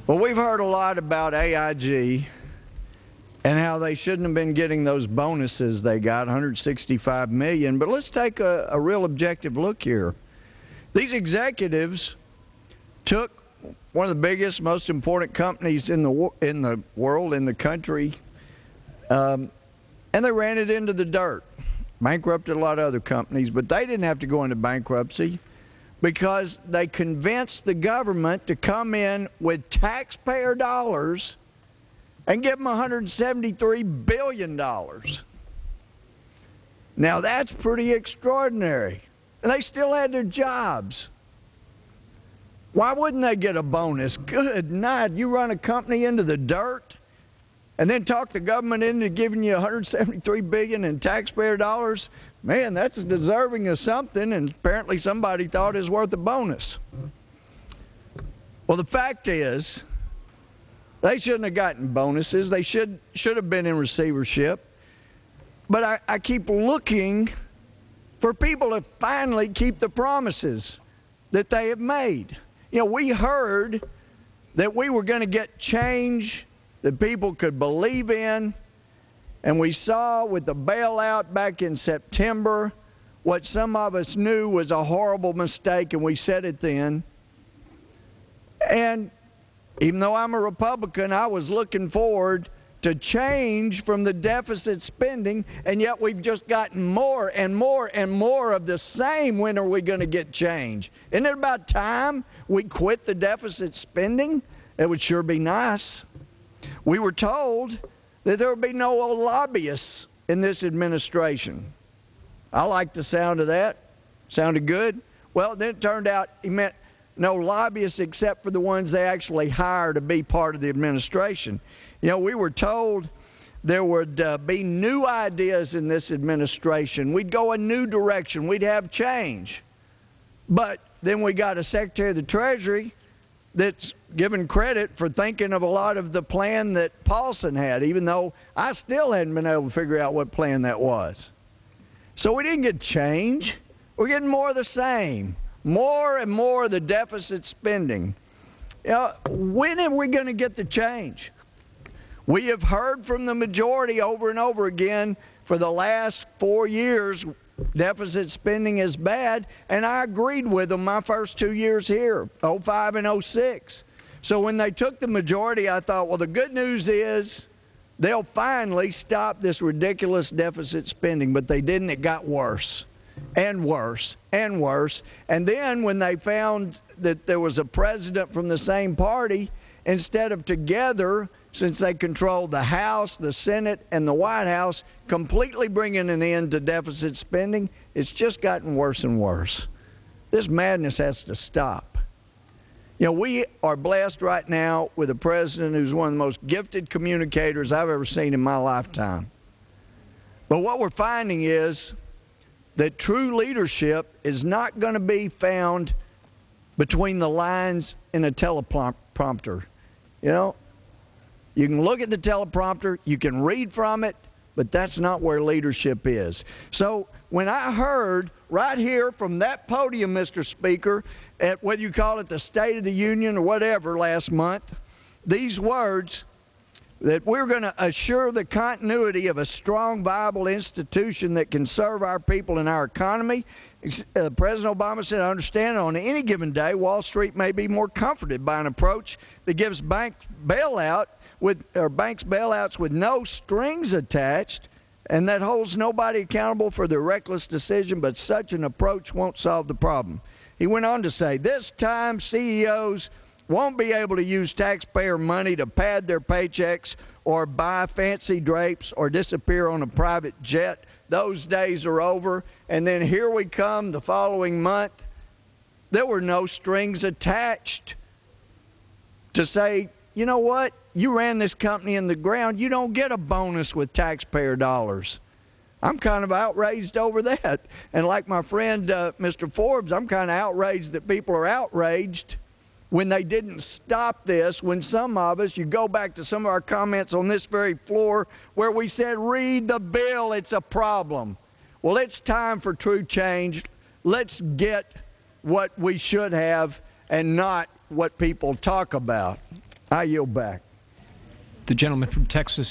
Well, we've heard a lot about AIG and how they shouldn't have been getting those bonuses they got, $165 million. But let's take a real objective look here. These executives took one of the biggest, most important companies in the world, in the country, and they ran it into the dirt. Bankrupted a lot of other companies, but they didn't have to go into bankruptcy because they convinced the government to come in with taxpayer dollars and give them $173 billion. Now that's pretty extraordinary. And they still had their jobs. Why wouldn't they get a bonus? Good night. You run a company into the dirt and then talk the government into giving you $173 billion in taxpayer dollars? Man, that's deserving of something, and apparently somebody thought it was worth a bonus. Well, the fact is, they shouldn't have gotten bonuses. They should have been in receivership. But I keep looking for people to finally keep the promises that they have made. You know, we heard that we were going to get change that people could believe in, and we saw with the bailout back in September what some of us knew was a horrible mistake, and we said it then. And even though I'm a Republican, I was looking forward to change from the deficit spending, and yet we've just gotten more and more and more of the same. When are we going to get change? Isn't it about time we quit the deficit spending? It would sure be nice. We were told that there would be no lobbyists in this administration. I like the sound of that. Sounded good. Well, then it turned out he meant no lobbyists except for the ones they actually hire to be part of the administration. You know, we were told there would be new ideas in this administration. We'd go a new direction. We'd have change. But then we got a Secretary of the Treasury that's given credit for thinking of a lot of the plan that Paulson had, even though I still hadn't been able to figure out what plan that was. So we didn't get change. We're getting more of the same. More and more of the deficit spending. You know, when are we going to get the change? We have heard from the majority over and over again for the last 4 years deficit spending is bad, and I agreed with them my first 2 years here, 05 and 06. So when they took the majority, I thought, well, the good news is they'll finally stop this ridiculous deficit spending, but they didn't. It got worse and worse and worse. And then when they found that there was a president from the same party, instead of together, since they controlled the House, the Senate, and the White House, completely bringing an end to deficit spending, it's just gotten worse and worse. This madness has to stop. You know, we are blessed right now with a president who's one of the most gifted communicators I've ever seen in my lifetime. But what we're finding is that true leadership is not going to be found between the lines in a teleprompter. You know, you can look at the teleprompter, you can read from it, but that's not where leadership is. So when I heard right here from that podium, Mr. Speaker, at whether you call it the State of the Union or whatever last month, these words, that we're going to assure the continuity of a strong, viable institution that can serve our people and our economy. President Obama said, I understand on any given day, Wall Street may be more comforted by an approach that gives banks bailouts with no strings attached, and that holds nobody accountable for their reckless decision, but such an approach won't solve the problem. He went on to say, this time CEOs won't be able to use taxpayer money to pad their paychecks or buy fancy drapes or disappear on a private jet. Those days are over. And then here we come the following month. There were no strings attached to say, you know what, you ran this company in the ground. You don't get a bonus with taxpayer dollars. I'm kind of outraged over that. And like my friend Mr. Forbes, I'm kind of outraged that people are outraged when they didn't stop this, when some of us, you go back to some of our comments on this very floor where we said, read the bill, it's a problem. Well, it's time for true change. Let's get what we should have and not what people talk about. I yield back. The gentleman from Texas.